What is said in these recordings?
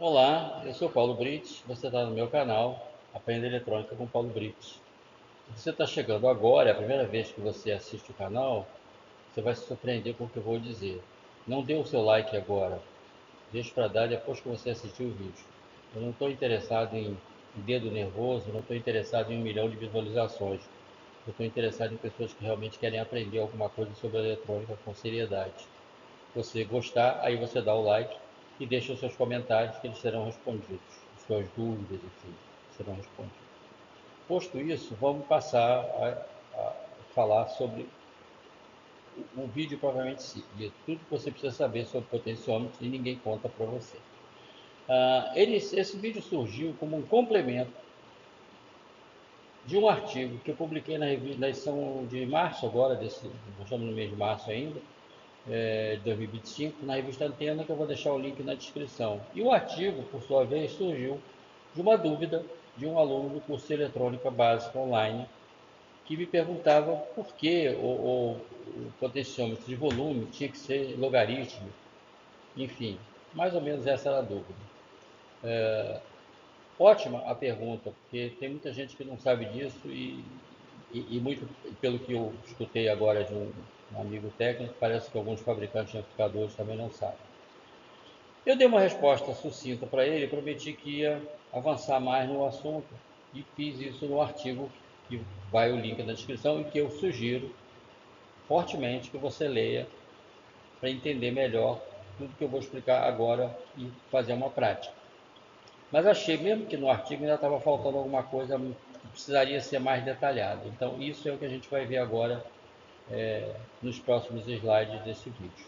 Olá, eu sou Paulo Brites, você está no meu canal Aprenda Eletrônica com Paulo Brites. Se você está chegando agora, é a primeira vez que você assiste o canal, você vai se surpreender com o que eu vou dizer. Não dê o seu like agora, deixe para dar depois que você assistir o vídeo. Eu não estou interessado em dedo nervoso, não estou interessado em 1 milhão de visualizações. Eu estou interessado em pessoas que realmente querem aprender alguma coisa sobre eletrônica com seriedade. Se você gostar, aí você dá o like e deixa os seus comentários que eles serão respondidos. Suas dúvidas, enfim, serão respondidas. Posto isso, vamos passar a falar sobre o vídeo propriamente dito. Tudo que você precisa saber sobre potenciômetro e ninguém conta para você. Esse vídeo surgiu como um complemento de um artigo que eu publiquei na edição de março agora, nós estamos no mês de março ainda, de 2025, na revista Antena, que eu vou deixar o link na descrição. E o artigo, por sua vez, surgiu de uma dúvida de um aluno do curso de Eletrônica Básica Online, que me perguntava por que o potenciômetro de volume tinha que ser logarítmico. Enfim, mais ou menos essa era a dúvida. Ótima a pergunta, porque tem muita gente que não sabe disso e muito pelo que eu escutei agora de um amigo técnico, parece que alguns fabricantes de amplificadores também não sabem. Eu dei uma resposta sucinta para ele, prometi que ia avançar mais no assunto e fiz isso no artigo que vai o link na descrição e que eu sugiro fortemente que você leia para entender melhor tudo que eu vou explicar agora e fazer uma prática. Mas achei mesmo que no artigo ainda estava faltando alguma coisa que precisaria ser mais detalhada. Então isso é o que a gente vai ver agora nos próximos slides desse vídeo.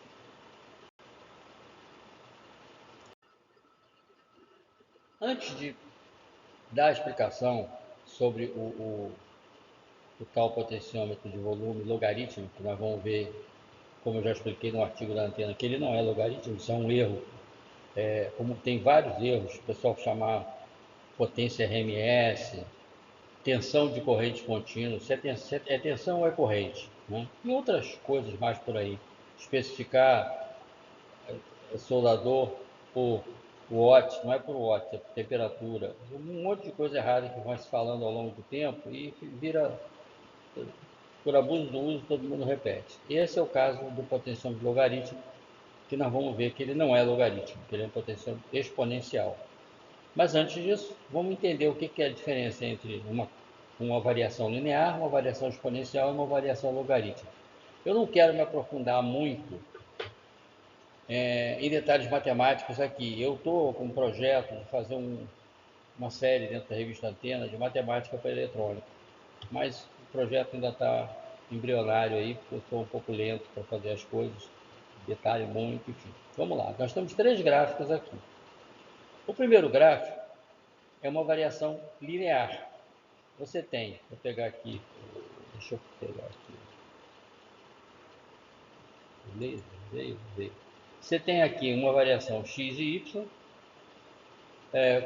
Antes de dar a explicação sobre o tal potenciômetro de volume logarítmico, que nós vamos ver, como eu já expliquei no artigo da Antena, que ele não é logarítmico, isso é um erro. Como tem vários erros, o pessoal chamar potência RMS, tensão de corrente contínua, se é tensão ou é corrente, né? E outras coisas mais por aí. Especificar soldador por watt, não é por watt, é por temperatura. Um monte de coisa errada que vai se falando ao longo do tempo e vira, por abuso do uso, todo mundo repete. Esse é o caso do potenciômetro logarítmico, que nós vamos ver que ele não é logarítmico, que ele é um potenciômetro exponencial. Mas antes disso, vamos entender o que é a diferença entre uma variação linear, uma variação exponencial e uma variação logarítmica. Eu não quero me aprofundar muito em detalhes matemáticos aqui. Eu estou com um projeto de fazer uma série dentro da revista Antena de matemática para eletrônica, mas o projeto ainda está embrionário aí, porque eu sou um pouco lento para fazer as coisas, detalhe muito, enfim. Vamos lá, nós temos 3 gráficos aqui. O primeiro gráfico é uma variação linear. Você tem, vou pegar aqui, deixa eu pegar aqui, veio. Você tem aqui uma variação x e y,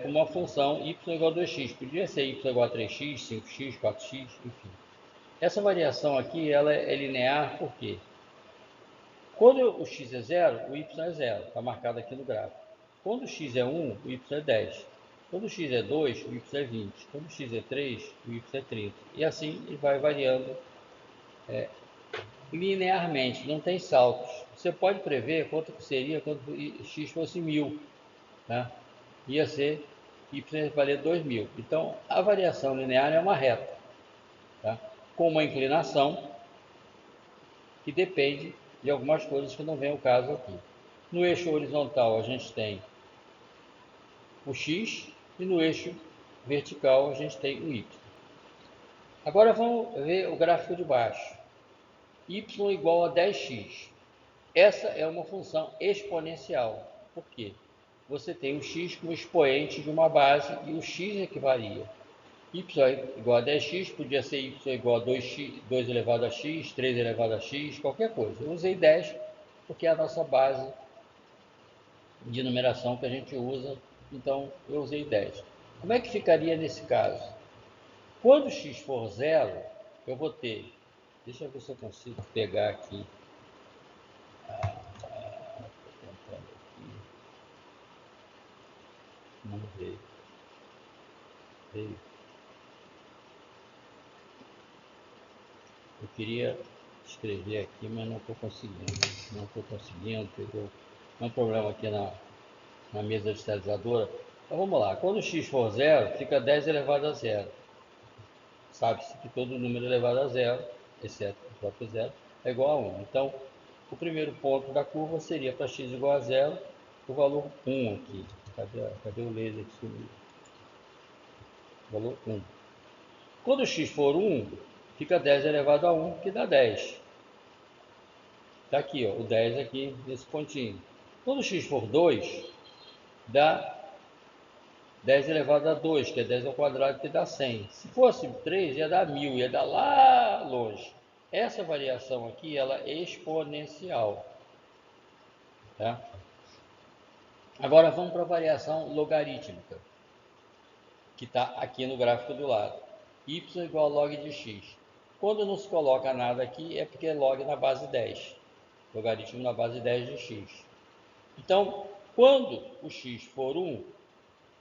com uma função y igual a 2x. Podia ser y igual a 3x, 5x, 4x, enfim. Essa variação aqui ela é linear por quê? Quando o x é 0, o y é 0, está marcado aqui no gráfico. Quando o x é 1, o y é 10. Quando o x é 2, o y é 20. Quando o x é 3, o y é 30. E assim ele vai variando linearmente, não tem saltos. Você pode prever quanto que seria quando x fosse 1000, né? Ia ser y ia valer 2000. Então, a variação linear é uma reta, tá? Com uma inclinação que depende de algumas coisas que não vem ao caso aqui. No eixo horizontal, a gente tem o x e no eixo vertical, a gente tem o y. Agora vamos ver o gráfico de baixo. Y igual a 10x. Essa é uma função exponencial. Por quê? Você tem o x como expoente de uma base e o x é que varia. Y igual a 10x, podia ser y igual a 2x, 2 elevado a x, 3 elevado a x, qualquer coisa. Eu usei 10 porque é a nossa base de numeração que a gente usa, então eu usei 10. Como é que ficaria nesse caso? Quando x for zero, eu vou ter, deixa eu ver se eu consigo pegar aqui, Não veio. Veio. Eu queria escrever aqui, mas não estou conseguindo. Não estou conseguindo, pegou. É um problema aqui na mesa digitalizadora. Então vamos lá. Quando x for zero, fica 10 elevado a zero. Sabe-se que todo número elevado a zero, exceto o próprio zero, é igual a 1. Então, o primeiro ponto da curva seria para x igual a zero, o valor 1 aqui. Cadê o laser que sumiu? O valor 1. Quando x for 1, fica 10 elevado a 1, que dá 10. Está aqui, ó, o 10 aqui nesse pontinho. Quando x for 2, dá 10 elevado a 2, que é 10 ao quadrado, que dá 100. Se fosse 3, ia dar 1000, ia dar lá longe. Essa variação aqui, ela é exponencial. Tá? Agora vamos para a variação logarítmica, que está aqui no gráfico do lado. Y igual a log de x. Quando não se coloca nada aqui, é porque é log na base 10. Logaritmo na base 10 de x. Então, quando o x for 1,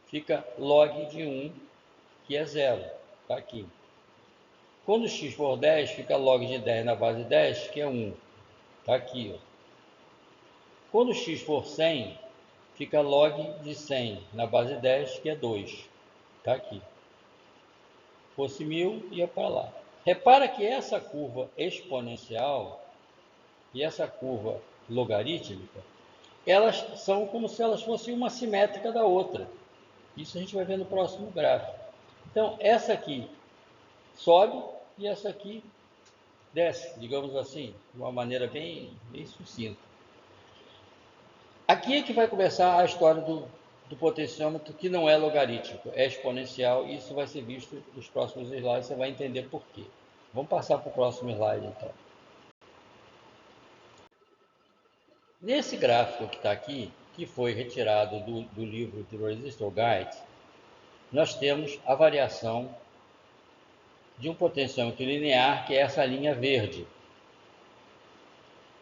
fica log de 1, que é 0. Está aqui. Quando x for 10, fica log de 10 na base 10, que é 1. Está aqui. Ó. Quando x for 100, fica log de 100 na base 10, que é 2. Está aqui. Se fosse 1000, ia para lá. Repara que essa curva exponencial e essa curva logarítmica, elas são como se elas fossem uma simétrica da outra. Isso a gente vai ver no próximo gráfico. Então, essa aqui sobe e essa aqui desce, digamos assim, de uma maneira bem sucinta. Aqui é que vai começar a história do potenciômetro, que não é logarítmico, é exponencial, e isso vai ser visto nos próximos slides, você vai entender por quê. Vamos passar para o próximo slide, então. Nesse gráfico que está aqui, que foi retirado do livro do Resistor Guide, nós temos a variação de um potenciômetro linear, que é essa linha verde.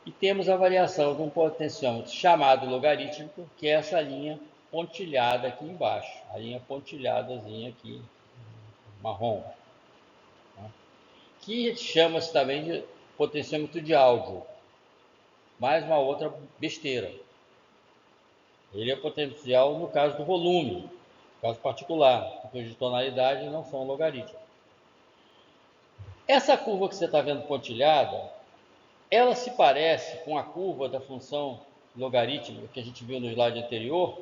E temos a variação de um potenciômetro chamado logarítmico, que é essa linha pontilhada aqui embaixo, a linha pontilhadazinha aqui, marrom, né? Que chama-se também de potenciômetro de áudio. Mais uma outra besteira. Ele é potencial no caso do volume, no caso particular, porque os de tonalidade não são logarítmicos. Essa curva que você está vendo pontilhada, ela se parece com a curva da função logarítmica que a gente viu no slide anterior,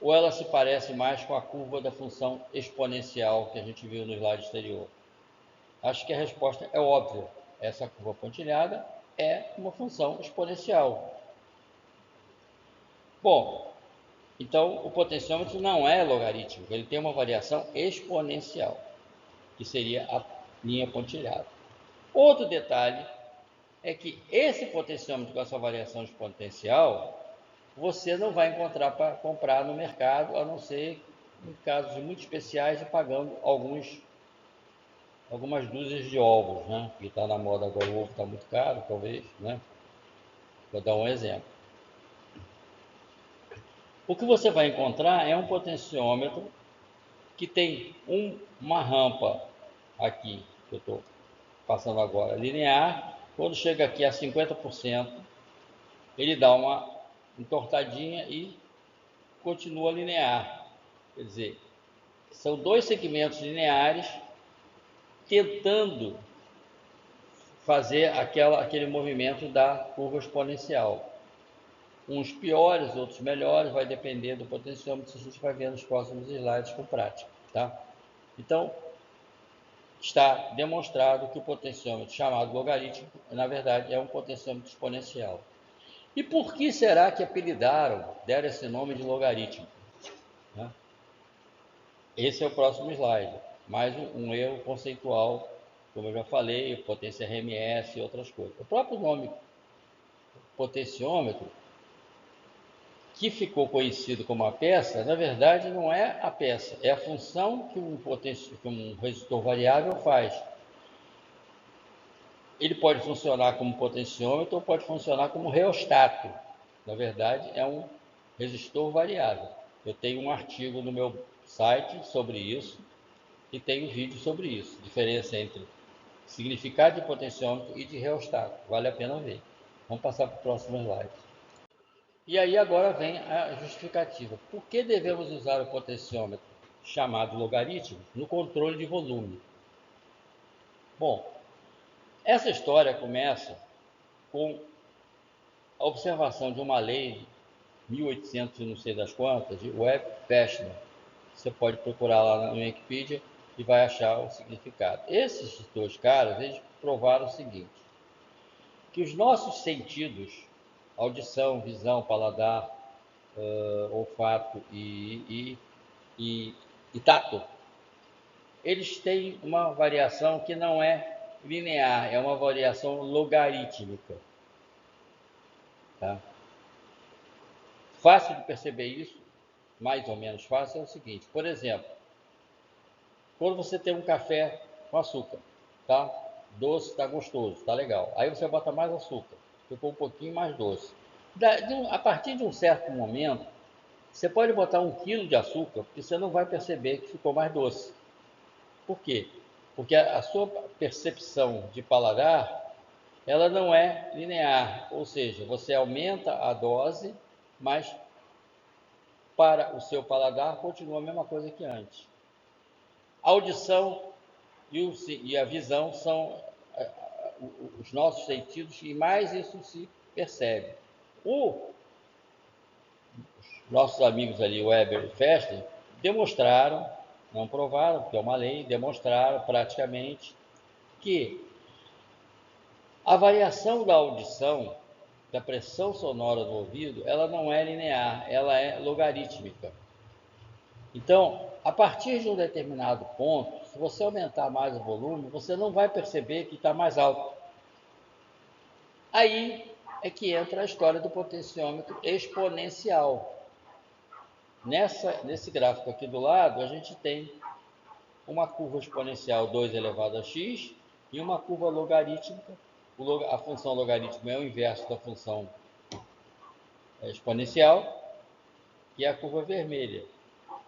ou ela se parece mais com a curva da função exponencial que a gente viu no slide anterior? Acho que a resposta é óbvia. Essa curva pontilhada é uma função exponencial. Bom, então o potenciômetro não é logarítmico, ele tem uma variação exponencial, que seria a linha pontilhada. Outro detalhe é que esse potenciômetro com essa variação exponencial, você não vai encontrar para comprar no mercado, a não ser em casos muito especiais e pagando algumas dúzias de ovos, né? Que está na moda agora, o ovo está muito caro, talvez, né? Vou dar um exemplo. O que você vai encontrar é um potenciômetro que tem uma rampa aqui, que eu estou passando agora, linear. Quando chega aqui a 50%, ele dá uma entortadinha e continua linear. Quer dizer, são dois segmentos lineares tentando fazer aquele movimento da curva exponencial. Uns piores, outros melhores, vai depender do potenciômetro, a gente vai ver nos próximos slides com prática. Tá? Então, está demonstrado que o potenciômetro chamado logarítmico, na verdade, é um potenciômetro exponencial. E por que será que deram esse nome de logarítmico? Né? Esse é o próximo slide. Mais um erro conceitual, como eu já falei, potência RMS e outras coisas. O próprio nome potenciômetro, que ficou conhecido como a peça, na verdade não é a peça, é a função que um resistor variável faz. Ele pode funcionar como potenciômetro ou pode funcionar como reostato. Na verdade, é um resistor variável. Eu tenho um artigo no meu site sobre isso e tenho vídeo sobre isso. Diferença entre significado de potenciômetro e de reostato. Vale a pena ver. Vamos passar para o próximo slide. E aí agora vem a justificativa. Por que devemos usar o potenciômetro, chamado logaritmo, no controle de volume? Bom, essa história começa com a observação de uma lei 1800 e não sei das quantas, de Webb-Fechner. Você pode procurar lá na Wikipedia e vai achar o significado. Esses dois caras, eles provaram o seguinte, que os nossos sentidos, audição, visão, paladar, olfato e tato, eles têm uma variação que não é linear, é uma variação logarítmica. Tá? Fácil de perceber isso, mais ou menos fácil, é o seguinte, por exemplo, quando você tem um café com açúcar, tá? Doce, tá gostoso, tá legal. Aí você bota mais açúcar, ficou um pouquinho mais doce. A partir de um certo momento, você pode botar 1 quilo de açúcar e você não vai perceber que ficou mais doce. Por quê? Porque a sua percepção de paladar, ela não é linear, ou seja, você aumenta a dose, mas para o seu paladar continua a mesma coisa que antes. A audição e a visão são os nossos sentidos e mais isso se percebe. Os nossos amigos ali, Weber e Fester, demonstraram, não provaram, porque é uma lei, demonstraram praticamente que a variação da audição, da pressão sonora do ouvido, ela não é linear, ela é logarítmica. Então, a partir de um determinado ponto, se você aumentar mais o volume, você não vai perceber que está mais alto. Aí é que entra a história do potenciômetro exponencial. Nesse gráfico aqui do lado, a gente tem uma curva exponencial 2 elevado a x e uma curva logarítmica. A função logarítmica é o inverso da função exponencial, que é a curva vermelha.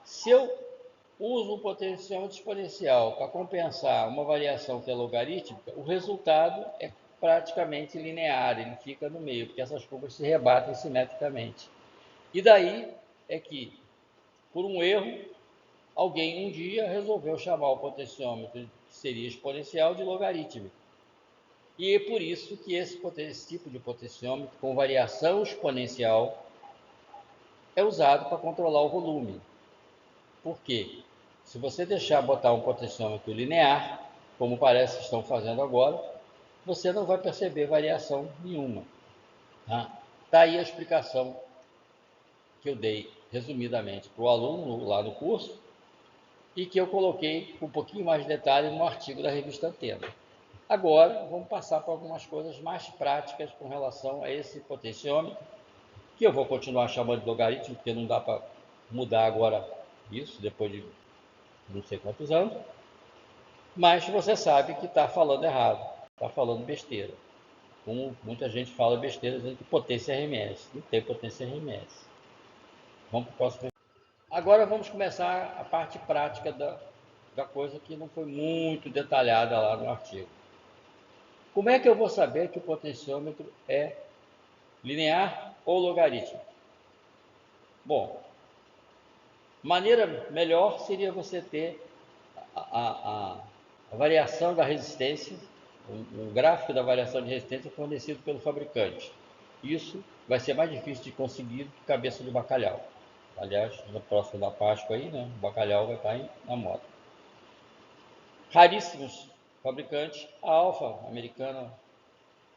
Se eu uso um potenciômetro exponencial para compensar uma variação que é logarítmica, o resultado é praticamente linear, ele fica no meio, porque essas curvas se rebatem simetricamente. E daí é que, por um erro, alguém um dia resolveu chamar o potenciômetro, que seria exponencial, de logarítmico. E é por isso que esse tipo de potenciômetro com variação exponencial é usado para controlar o volume. Por quê? Se você deixar botar um potenciômetro linear, como parece que estão fazendo agora, você não vai perceber variação nenhuma. Tá aí a explicação que eu dei resumidamente para o aluno lá no curso e que eu coloquei com um pouquinho mais de detalhe no artigo da revista Antena. Agora, vamos passar para algumas coisas mais práticas com relação a esse potenciômetro, que eu vou continuar chamando de logaritmo, porque não dá para mudar agora isso, depois de não sei quantos anos, mas você sabe que está falando errado, está falando besteira. Como muita gente fala besteira dizendo que potência é RMS. Não tem potência RMS. Vamos para o próximo. Agora vamos começar a parte prática da coisa que não foi muito detalhada lá no artigo. Como é que eu vou saber que o potenciômetro é linear ou logarítmico? Bom, maneira melhor seria você ter a variação da resistência, um gráfico da variação de resistência fornecido pelo fabricante. Isso vai ser mais difícil de conseguir do que cabeça de bacalhau. Aliás, na próxima da Páscoa aí, né, o bacalhau vai estar na moda. Raríssimos fabricantes, a Alfa americana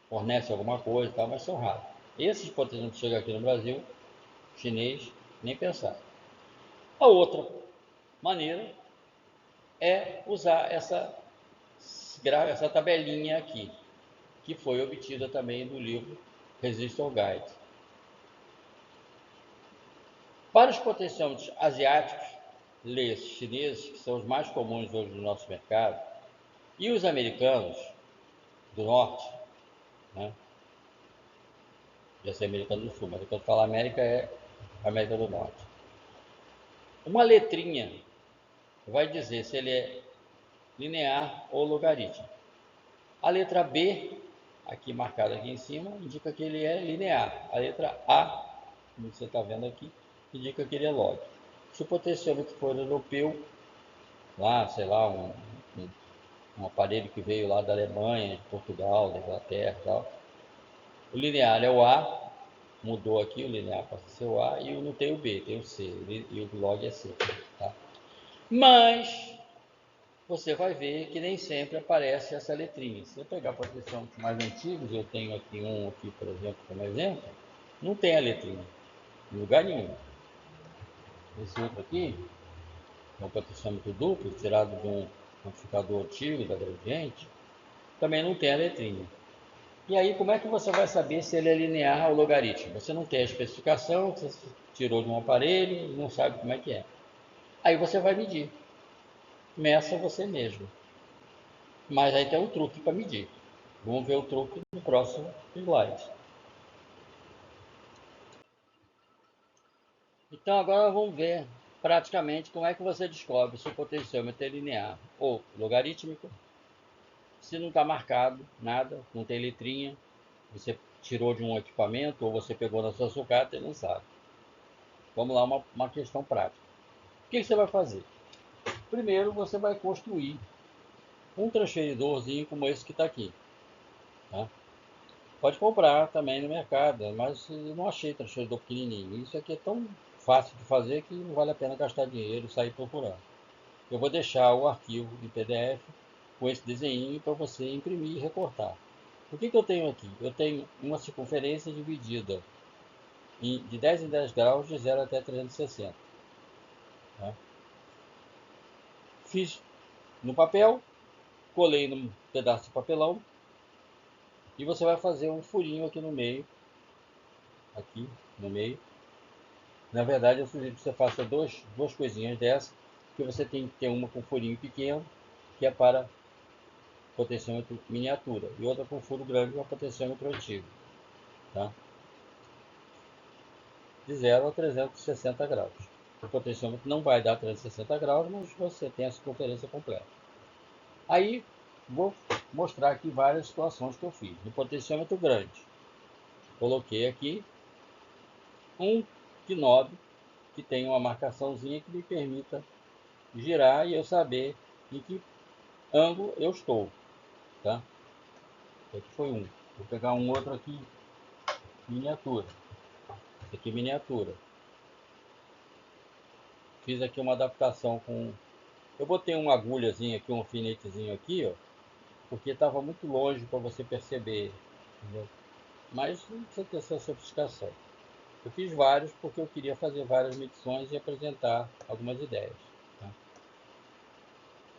fornece alguma coisa e tal, mas são raros. Esses potenciômetros que chegam aqui no Brasil, chinês, nem pensar. A outra maneira é usar essa tabelinha aqui, que foi obtida também do livro Resistor Guide. Para os potenciômetros asiáticos, leia-se chineses, que são os mais comuns hoje no nosso mercado, e os americanos do norte, né? Já sei americano do sul, mas quando fala América é América do Norte. Uma letrinha vai dizer se ele é linear ou logarítmico. A letra B, aqui marcada aqui em cima, indica que ele é linear. A letra A, como você está vendo aqui, indica que ele é log. Se o potenciômetro for europeu, lá, sei lá, um aparelho que veio lá da Alemanha, de Portugal, da Inglaterra e tal, o linear é o A, mudou aqui, o linear passa a ser o A, e não tem o B, tem o C, e o log é C. Tá? Mas você vai ver que nem sempre aparece essa letrinha. Se eu pegar potenciômetros mais antigos, eu tenho aqui um, aqui, por exemplo, como exemplo, não tem a letrinha, em lugar nenhum. Esse outro aqui é um potenciômetro duplo, tirado de um amplificador antigo da Gradiente, também não tem a letrinha. E aí, como é que você vai saber se ele é linear ou logarítmico? Você não tem a especificação, você tirou de um aparelho e não sabe como é que é. Aí você vai medir. Meça você mesmo. Mas aí tem um truque para medir. Vamos ver o truque no próximo slide. Então agora vamos ver praticamente como é que você descobre se o potenciômetro é linear ou logarítmico. Se não está marcado nada, não tem letrinha, você tirou de um equipamento ou você pegou na sua sucata e não sabe. Vamos lá, uma questão prática. O que você vai fazer? Primeiro você vai construir um transferidorzinho como esse que está aqui. Tá? Pode comprar também no mercado, mas eu não achei transferidor pequenininho. Isso aqui é tão fácil de fazer que não vale a pena gastar dinheiro e sair procurando. Eu vou deixar o arquivo em PDF com esse desenho para você imprimir e recortar. O que eu tenho aqui? Eu tenho uma circunferência dividida de 10 em 10 graus de 0 até 360. Tá? Fiz no papel, colei num pedaço de papelão e você vai fazer um furinho aqui no meio. Aqui no meio. Na verdade, eu sugiro que você faça duas coisinhas dessas, que você tem que ter uma com furinho pequeno, que é para potenciômetro miniatura, e outra com furo grande para potenciômetro antigo. Tá? De 0 a 360 graus. O potenciômetro não vai dar 360 graus, mas você tem a circunferência completa. Aí, vou mostrar aqui várias situações que eu fiz. No potenciômetro grande, coloquei aqui um knob que tem uma marcaçãozinha que me permita girar e eu saber em que ângulo eu estou. Tá? Aqui foi um. Vou pegar um outro aqui, miniatura. Esse aqui miniatura. Fiz aqui uma adaptação com... Eu botei uma agulhazinha aqui, um alfinetezinho aqui, ó, porque estava muito longe para você perceber. Entendeu? Mas não precisa ter essa sofisticação. Eu fiz vários porque eu queria fazer várias medições e apresentar algumas ideias. Tá?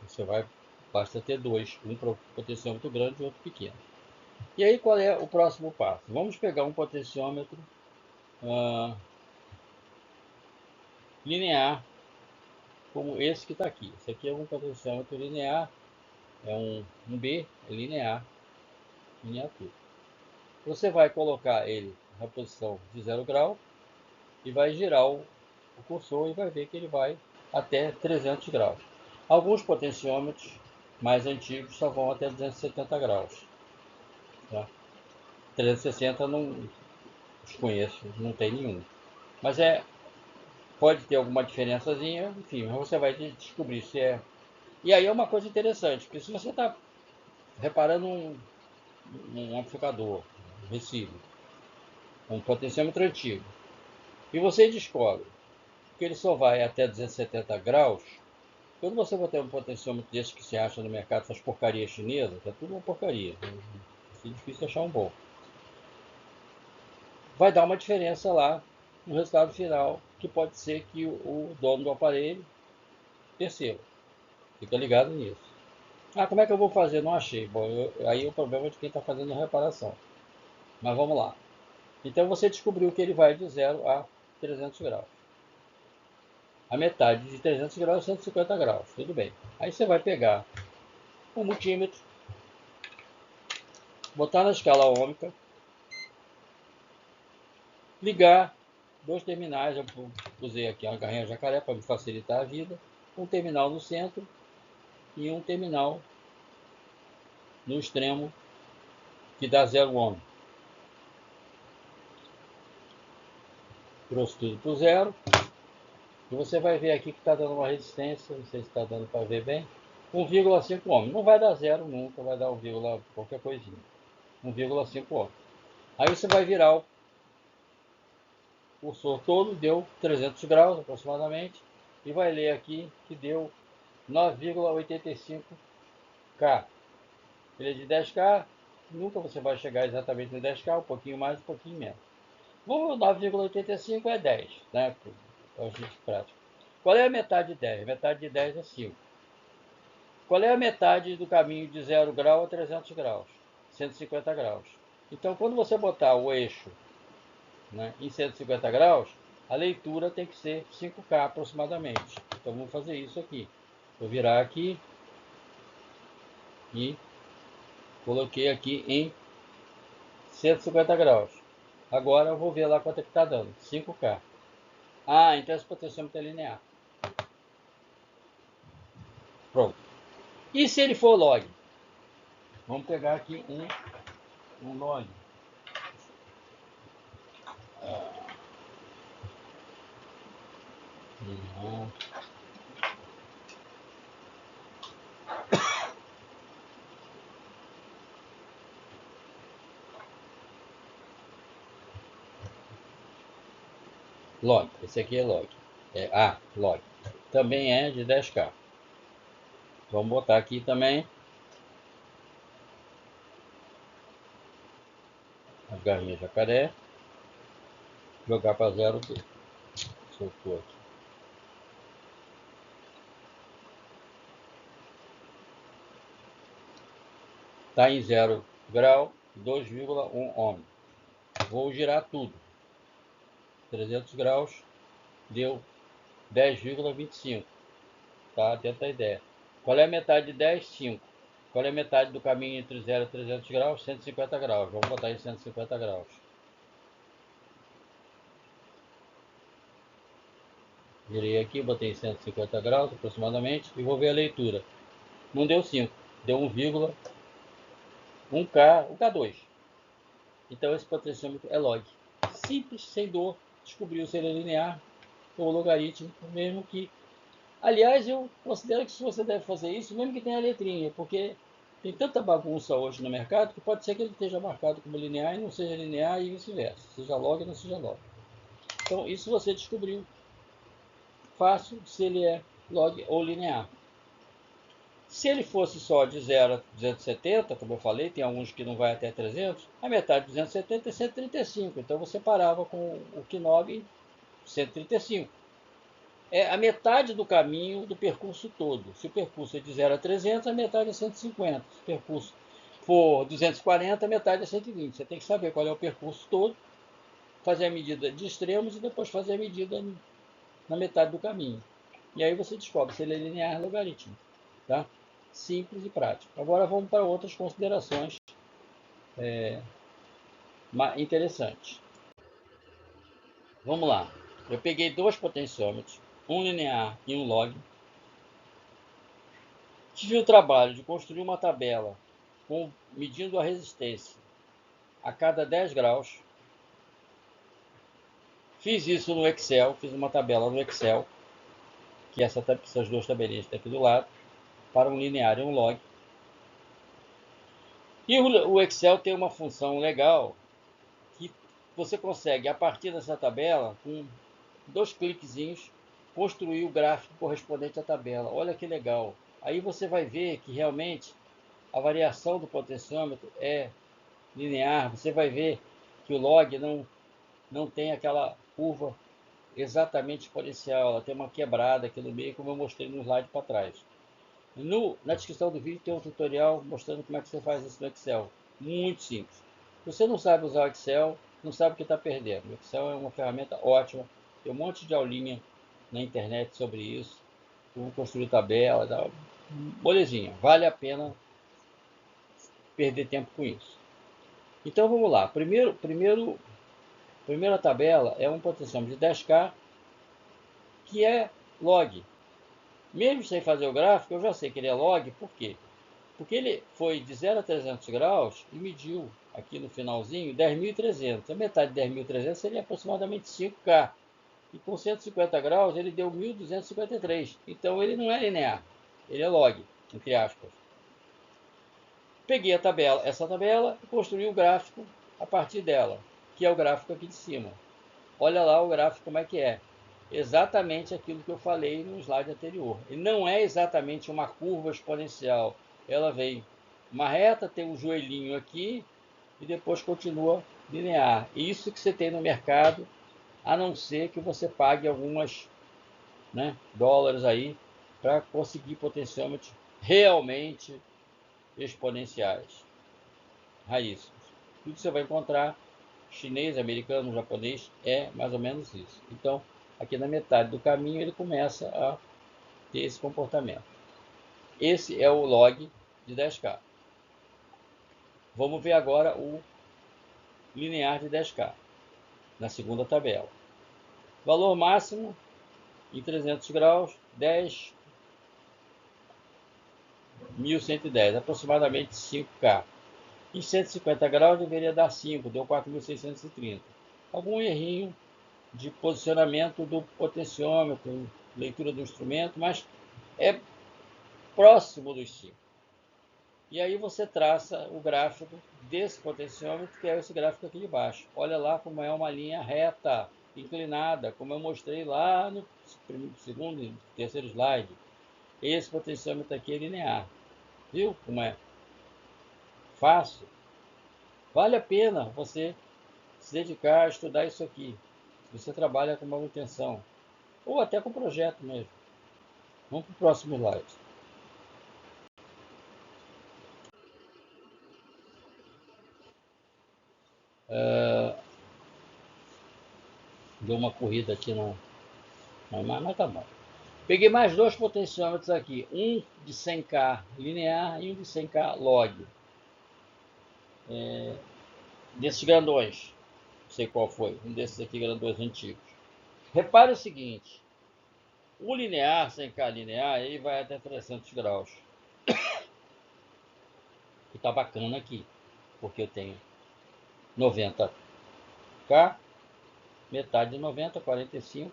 Você vai, basta ter dois, um para potenciômetro grande e outro pequeno. E aí qual é o próximo passo? Vamos pegar um potenciômetro linear, como esse que está aqui. Esse aqui é um potenciômetro linear, é um B, é linear, miniatura. Você vai colocar ele na posição de 0 grau e vai girar o cursor e vai ver que ele vai até 300 graus. Alguns potenciômetros mais antigos só vão até 270 graus. Tá? 360 não desconheço, não tem nenhum. Mas pode ter alguma diferençazinha, enfim, mas você vai descobrir se é. E aí é uma coisa interessante, porque se você está reparando um amplificador, um recibo, um potenciômetro antigo, e você descobre que ele só vai até 270 graus, quando você vai ter um potenciômetro desse que se acha no mercado, essas porcarias chinesas, é tudo uma porcaria, é difícil achar um bom. Vai dar uma diferença lá no resultado final, que pode ser que o dono do aparelho perceba. Fica ligado nisso. Ah, como é que eu vou fazer? Não achei. Bom, aí o problema é de quem está fazendo a reparação. Mas vamos lá. Então você descobriu que ele vai de 0 a 300 graus. A metade de 300 graus é 150 graus. Tudo bem. Aí você vai pegar um multímetro, botar na escala ômica, ligar dois terminais, usei aqui uma garrinha jacaré para me facilitar a vida, um terminal no centro e um terminal no extremo que dá 0 ohm. Trouxe tudo para o zero. E você vai ver aqui que está dando uma resistência, não sei se está dando para ver bem, 1,5 ohm. Não vai dar zero nunca, vai dar 1, qualquer coisinha. 1,5 ohm. Aí você vai virar o cursor todo, deu 300 graus aproximadamente, e vai ler aqui que deu 9,85K. Ele é de 10K, nunca você vai chegar exatamente no 10K, um pouquinho mais, um pouquinho menos. O 9,85 é 10, né? É o jeito prático. Qual é a metade de 10? Metade de 10 é 5. Qual é a metade do caminho de 0 grau a 300 graus? 150 graus. Então, quando você botar o eixo, né, em 150 graus, a leitura tem que ser 5K aproximadamente. Então, vamos fazer isso aqui. Vou virar aqui e coloquei aqui em 150 graus. Agora eu vou ver lá quanto é que está dando. 5K. Ah, então esse potenciômetro é linear. Pronto. E se ele for log? Vamos pegar aqui um log. Log. Esse aqui é log. Log. Também é de 10K. Vamos botar aqui também as garrinhas jacaré. Jogar para zero tudo. Soltou aqui. Está em 0 grau, 2,1 ohm. Vou girar tudo. 300 graus deu 10,25. Tá dentro da ideia. Qual é a metade de 10? 5. Qual é a metade do caminho entre 0 e 300 graus? 150 graus. Vamos botar em 150 graus. Virei aqui, botei em 150 graus aproximadamente e vou ver a leitura. Não deu 5, deu 1,1K, 1K2. Então esse potenciômetro é log. Simples, sem dor, descobriu se ele é linear ou logarítmico, mesmo que... Aliás, eu considero que se você deve fazer isso, mesmo que tenha a letrinha, porque tem tanta bagunça hoje no mercado que pode ser que ele esteja marcado como linear e não seja linear e vice-versa. Seja log e não seja log. Então isso você descobriu fácil se ele é log ou linear. Se ele fosse só de 0 a 270, como eu falei, tem alguns que não vai até 300, a metade de 270 é 135. Então você parava com o Knob em 135. É a metade do caminho do percurso todo. Se o percurso é de 0 a 300, a metade é 150. Se o percurso for 240, a metade é 120. Você tem que saber qual é o percurso todo, fazer a medida de extremos e depois fazer a medida na metade do caminho. E aí você descobre se ele é linear ou logarítmico. Tá? Simples e prático. Agora vamos para outras considerações interessantes. Vamos lá. Eu peguei dois potenciômetros, um linear e um log. Tive o trabalho de construir uma tabela medindo a resistência a cada 10 graus. Fiz isso no Excel, fiz uma tabela no Excel, que essas duas tabelinhas estão aqui do lado, para um linear e um log. E o Excel tem uma função legal, que você consegue, a partir dessa tabela, com 2 cliquezinhos, construir o gráfico correspondente à tabela. Olha que legal. Aí você vai ver que realmente a variação do potenciômetro é linear. Você vai ver que o log não tem aquela curva exatamente exponencial. Ela tem uma quebrada aqui no meio, como eu mostrei no slide para trás. Na descrição do vídeo tem um tutorial mostrando como é que você faz isso no Excel. Muito simples. Se você não sabe usar o Excel, não sabe o que está perdendo. O Excel é uma ferramenta ótima. Tem um monte de aulinha na internet sobre isso. Como construir tabela, molezinha. Vale a pena perder tempo com isso. Então vamos lá. Primeira tabela é um potenciômetro de 10K que é log. Mesmo sem fazer o gráfico, eu já sei que ele é log, por quê? Porque ele foi de 0 a 300 graus e mediu aqui no finalzinho 10.300. A metade de 10.300 seria aproximadamente 5K. E com 150 graus ele deu 1.253. Então ele não é linear, ele é log, entre aspas. Peguei a tabela, essa tabela, e construí o gráfico a partir dela, que é o gráfico aqui de cima. Olha lá o gráfico como é que é. Exatamente aquilo que eu falei no slide anterior. E não é exatamente uma curva exponencial. Ela vem uma reta, tem um joelhinho aqui e depois continua linear. Isso que você tem no mercado, a não ser que você pague algumas, né, dólares aí para conseguir potenciômetros realmente exponenciais, raríssimos. Tudo que você vai encontrar, chinês, americano, japonês, é mais ou menos isso. Então, aqui na metade do caminho ele começa a ter esse comportamento. Esse é o log de 10K. Vamos ver agora o linear de 10K, na segunda tabela. Valor máximo em 300 graus, 10.110, aproximadamente 5K. Em 150 graus deveria dar 5, deu 4.630. Algum errinho de posicionamento do potenciômetro, leitura do instrumento, mas é próximo dos 5. E aí você traça o gráfico desse potenciômetro, que é esse gráfico aqui de baixo. Olha lá como é uma linha reta, inclinada, como eu mostrei lá no segundo e terceiro slide. Esse potenciômetro aqui é linear. Viu como é fácil? Vale a pena você se dedicar a estudar isso aqui. Você trabalha com manutenção, ou até com projeto mesmo. Vamos para o próximo slide. Deu uma corrida aqui mas tá bom. Peguei mais dois potenciômetros aqui, um de 100K linear e um de 100K log. Desses grandões, não sei qual foi, um desses aqui grandões antigos. Repare o seguinte, o linear, 100K linear, ele vai até 300 graus. E tá bacana aqui, porque eu tenho 90K, metade de 90, 45,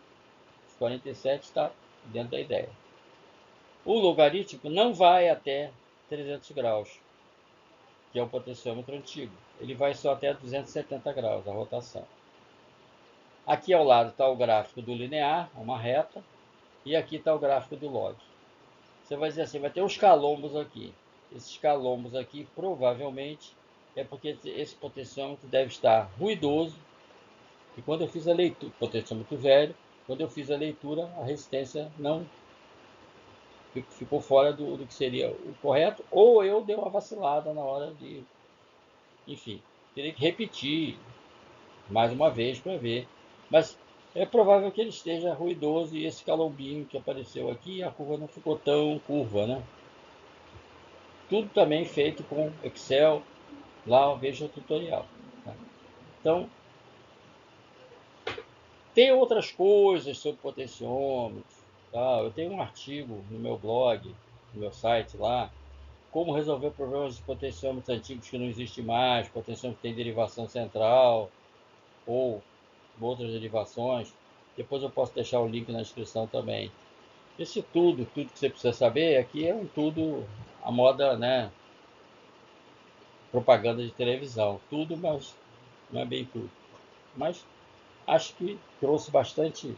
47 está dentro da ideia. O logarítmico não vai até 300 graus, que é o potenciômetro antigo. Ele vai só até 270 graus, a rotação. Aqui ao lado está o gráfico do linear, uma reta, e aqui está o gráfico do log. Você vai dizer assim, vai ter uns calombos aqui. Esses calombos aqui, provavelmente, é porque esse potenciômetro deve estar ruidoso. E quando eu fiz a leitura, potenciômetro velho, quando eu fiz a leitura, a resistência não ficou fora do que seria o correto, ou eu dei uma vacilada na hora de... Enfim, teria que repetir mais uma vez para ver. Mas é provável que ele esteja ruidoso e esse calombinho que apareceu aqui, a curva não ficou tão curva, né? Tudo também feito com Excel, lá veja o tutorial. Tá? Então, tem outras coisas sobre potenciômetro. Tá? Eu tenho um artigo no meu blog, no meu site lá, como resolver problemas de potenciômetros antigos que não existem mais, potenciômetro que tem derivação central, ou outras derivações. Depois eu posso deixar o link na descrição também. Esse tudo que você precisa saber, aqui é um tudo, a moda, né, propaganda de televisão. Tudo, mas não é bem tudo. Mas acho que trouxe bastante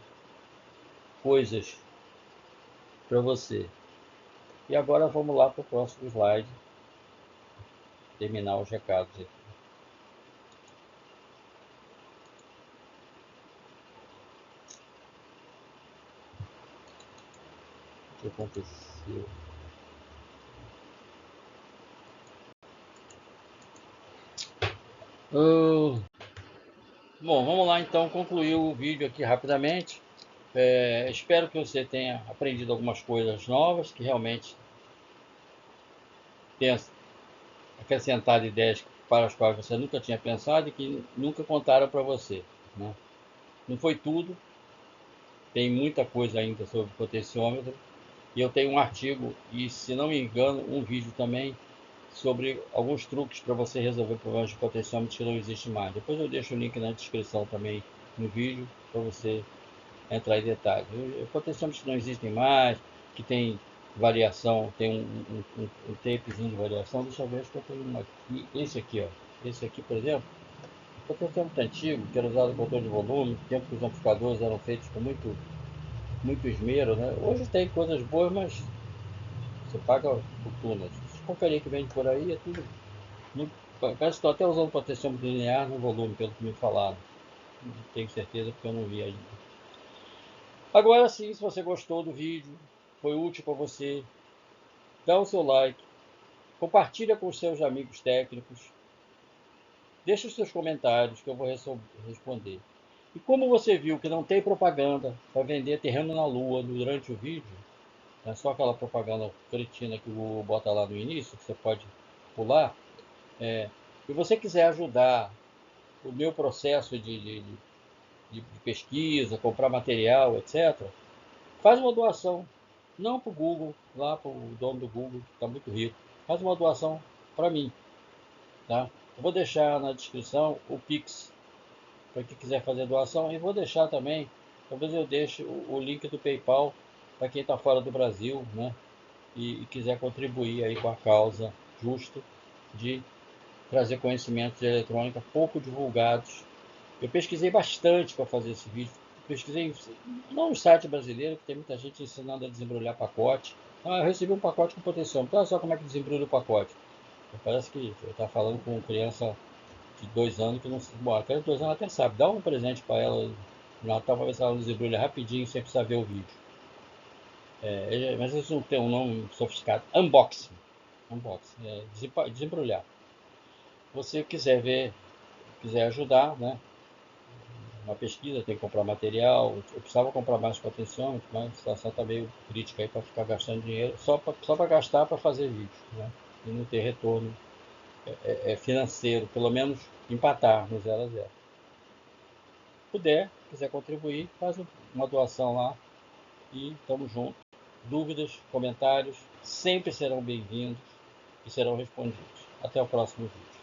coisas para você. E agora vamos lá para o próximo slide, terminar os recados aqui. O que aconteceu? Bom, vamos lá então concluir o vídeo aqui rapidamente. Espero que você tenha aprendido algumas coisas novas, que realmente tenha acrescentado ideias para as quais você nunca tinha pensado e que nunca contaram para você. Né? Não foi tudo, tem muita coisa ainda sobre potenciômetro. E eu tenho um artigo e, se não me engano, um vídeo também sobre alguns truques para você resolver problemas de potenciômetro que não existe mais. Depois eu deixo o link na descrição também no vídeo para você entrar em detalhes. Potenciômetros que não existem mais, que tem variação, tem um tapezinho de variação. Deixa eu ver, acho que eu tenho um aqui. Esse aqui, ó. Esse aqui, por exemplo, potenciômetro antigo, que era usado com controle de volume, tempo que os amplificadores eram feitos com muito esmero, né? Hoje tem coisas boas, mas você paga fortunas. Se conferir que vende por aí, é tudo muito. Parece que estou até usando potenciômetro linear no volume, pelo que me falaram. Não tenho certeza porque eu não vi ainda. Agora sim, se você gostou do vídeo, foi útil para você, dá o seu like, compartilha com os seus amigos técnicos, deixa os seus comentários que eu vou responder. E como você viu que não tem propaganda para vender terreno na Lua durante o vídeo, é só aquela propaganda cretina que o Google bota lá no início, que você pode pular, se você quiser ajudar o meu processo de pesquisa, comprar material, etc., faz uma doação, não para o Google, lá para o dono do Google, que está muito rico, faz uma doação para mim. Tá? Eu vou deixar na descrição o Pix, para quem quiser fazer doação, e vou deixar também, talvez eu deixe o link do PayPal para quem está fora do Brasil, né? E quiser contribuir aí com a causa justa de trazer conhecimentos de eletrônica pouco divulgados. Eu pesquisei bastante para fazer esse vídeo. Pesquisei, não no site brasileiro, que tem muita gente ensinando a desembrulhar pacote. Ah, eu recebi um pacote com potenciômetro. Olha só como é que desembrulha o pacote. Parece que eu estava falando com uma criança de 2 anos que não se. Bom, a criança de 2 anos até sabe. Dá um presente para ela no Natal para ver se ela desembrulha rapidinho sem precisar ver o vídeo. Mas isso não tem um nome sofisticado. Unboxing. Unboxing. Desembrulhar. Se você quiser ver, quiser ajudar, né? Uma pesquisa, tem que comprar material. Eu precisava comprar mais potenciômetro, mas a situação está meio crítica aí para ficar gastando dinheiro só para gastar para fazer vídeo, né? E não ter retorno financeiro, pelo menos empatar no 0 a 0. Se puder, quiser contribuir, faz uma doação lá e estamos juntos. Dúvidas, comentários sempre serão bem-vindos e serão respondidos. Até o próximo vídeo.